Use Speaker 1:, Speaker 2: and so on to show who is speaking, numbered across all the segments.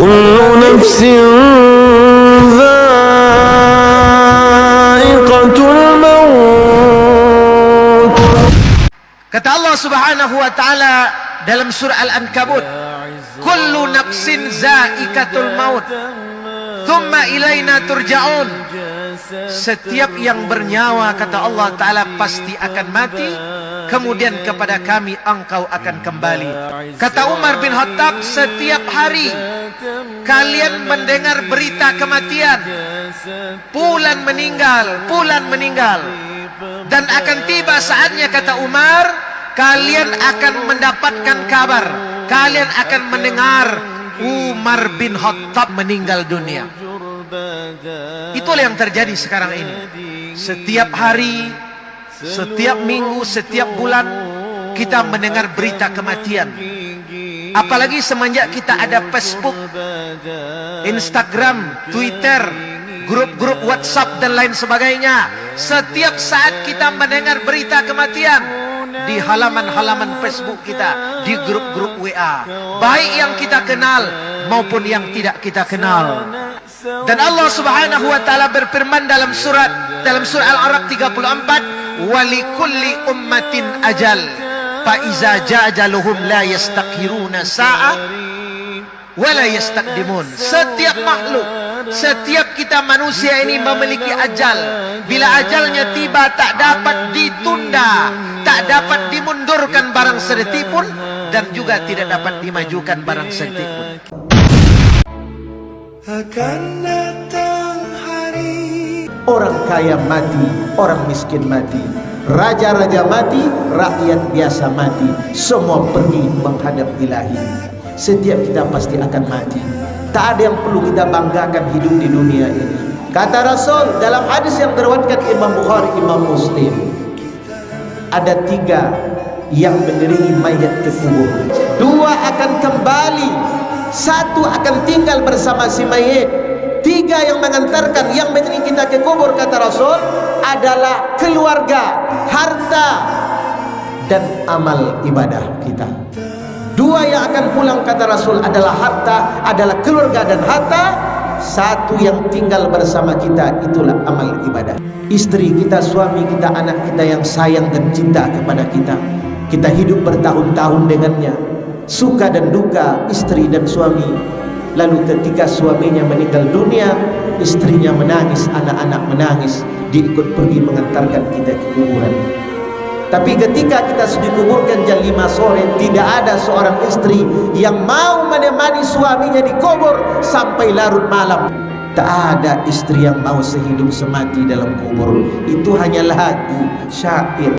Speaker 1: كل نفس ذائقة الموت.
Speaker 2: Kata Allah Subhanahu wa taala dalam surah Al-Ankabut, kullu nafsin za'iqatul maut thumma ilaina turja'un. Setiap yang bernyawa, kata Allah taala, pasti akan mati, kemudian kepada kami engkau akan kembali. Kata Umar bin Khattab, setiap hari kalian mendengar berita kematian, fulan meninggal, dan akan tiba saatnya, kata Umar, kalian akan mendapatkan kabar, kalian akan mendengar Umar bin Khattab meninggal dunia. Itulah yang terjadi sekarang ini. Setiap hari, setiap minggu, setiap bulan kita mendengar berita kematian. Apalagi semenjak kita ada Facebook, Instagram, Twitter, grup-grup WhatsApp dan lain sebagainya. Setiap saat kita mendengar berita kematian di halaman-halaman Facebook kita, di grup-grup WA, baik yang kita kenal maupun yang tidak kita kenal. Dan Allah Subhanahu wa taala berfirman dalam surah Al-A'raf 34, walikulli ummatin ajal fa iza jaa ajaluhum la yastakhiruna sa'ah wa la yastaqdimun. Setiap makhluk, setiap kita manusia ini memiliki ajal. Bila ajalnya tiba, tak dapat ditunda, tak dapat dimundurkan barang sedetik pun, dan juga tidak dapat dimajukan barang sedetik pun.
Speaker 1: Akan datang hari,
Speaker 3: orang kaya mati, orang miskin mati, raja-raja mati, rakyat biasa mati, semua pergi menghadap Ilahi. Setiap kita pasti akan mati. Tak ada yang perlu kita banggakan hidup di dunia ini. Kata Rasul dalam hadis yang diriwayatkan Imam Bukhari, Imam Muslim, ada 3 yang mengiringi mayat ke kubur. 2 akan kembali, 1 akan tinggal bersama si mayit. 3 yang mengantarkan, yang mengiringi kita ke kubur, kata Rasul, adalah keluarga, harta, dan amal ibadah kita. 2 yang akan pulang, kata Rasul, adalah harta, adalah keluarga dan harta. 1 yang tinggal bersama kita, itulah amal ibadah. Istri kita, suami kita, anak kita yang sayang dan cinta kepada kita. Kita hidup bertahun-tahun dengannya, suka dan duka istri dan suami. Lalu ketika suaminya meninggal dunia, istrinya menangis, anak-anak menangis, dia ikut pergi mengantarkan kita ke kuburan. Tapi ketika kita sudah dikuburkan jam 5 sore, tidak ada seorang istri yang mau menemani suaminya dikubur sampai larut malam. Tak ada istri yang mau sehidup semati dalam kubur. Itu hanya lagu, syair.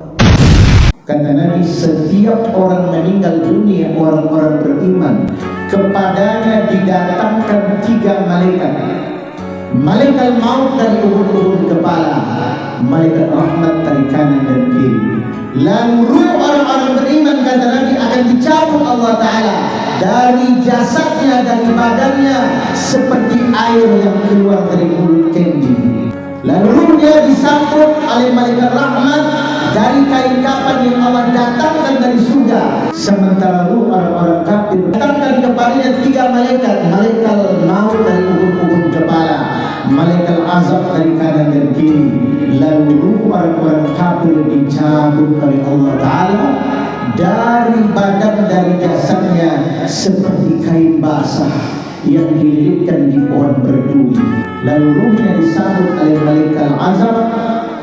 Speaker 3: Kata Nabi, setiap orang meninggal dunia, orang-orang beriman, kepadanya didatangkan 3 malaikat. Malaikat maut dari ubun-ubun kepala, malaikat rahmat dari kanan dan kiri. Lalu ruh orang-orang beriman, kata Nabi, akan dicabut Allah Ta'ala dari jasadnya, dari badannya, seperti air yang keluar dari mulut kendi. Lalu ruhnya disambut oleh malaikat rahmat dari kain kafan yang Allah datangkan dari surga. Sementara ruh orang-orang kafir datangkan kepadanya 3 malaikat. Malaikat maut dari ubun-ubun kepala, malaikat azab dari kanan dan kiri. Lalu ruh orang-orang kafir dicabut oleh Allah Ta'ala dari badan, dari jasadnya, seperti kain basah yang dililitkan di pohon berduri. Lalu ruhnya disambut oleh malaikat azab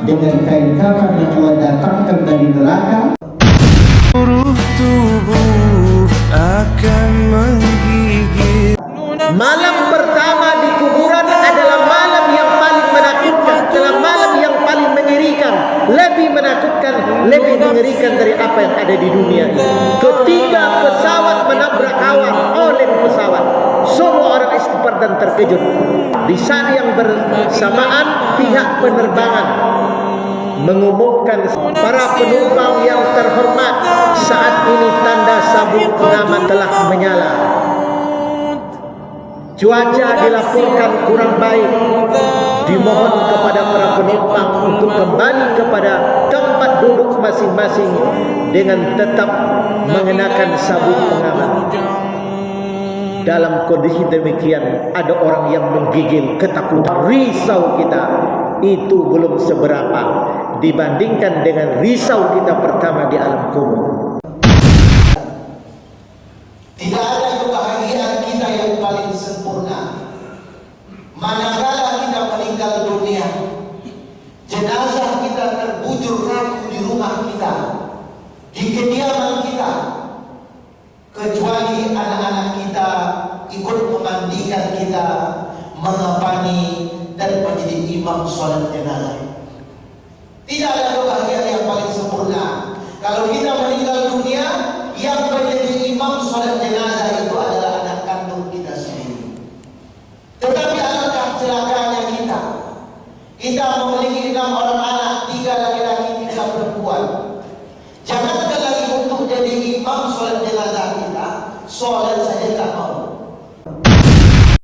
Speaker 3: dengan kain kafan yang Allah datangkan dari neraka.
Speaker 1: seluruh tubuh akan menggigit.
Speaker 3: Malam pertama di kuburan adalah malam yang paling menakutkan, adalah malam yang paling mengerikan, lebih menakutkan, lebih mengerikan dari apa yang ada di dunia ini. Ketika pesawat menabrak awan, oleng pesawat, semua orang istighfar dan terkejut. Di saat yang bersamaan, pihak penerbangan mengumumkan, para penumpang yang terhormat, saat ini tanda sabuk pengaman telah menyala. Cuaca dilaporkan kurang baik. Dimohon kepada para penumpang untuk kembali kepada tempat duduk masing-masing dengan tetap mengenakan sabuk pengaman. dalam kondisi demikian ada orang yang menggigil, ketakutan, risau kita itu belum seberapa dibandingkan dengan risau kita pertama di alam kubur.
Speaker 4: Tidak ada kebahagiaan kita yang paling sempurna manakala kita meninggal dunia, jenazah kita terbujur rapuh di rumah kita, di kediaman kita, kecuali anak-anak kita ikut memandikan kita, mengapani dan menjadi imam sholat jenazah. Tidak ada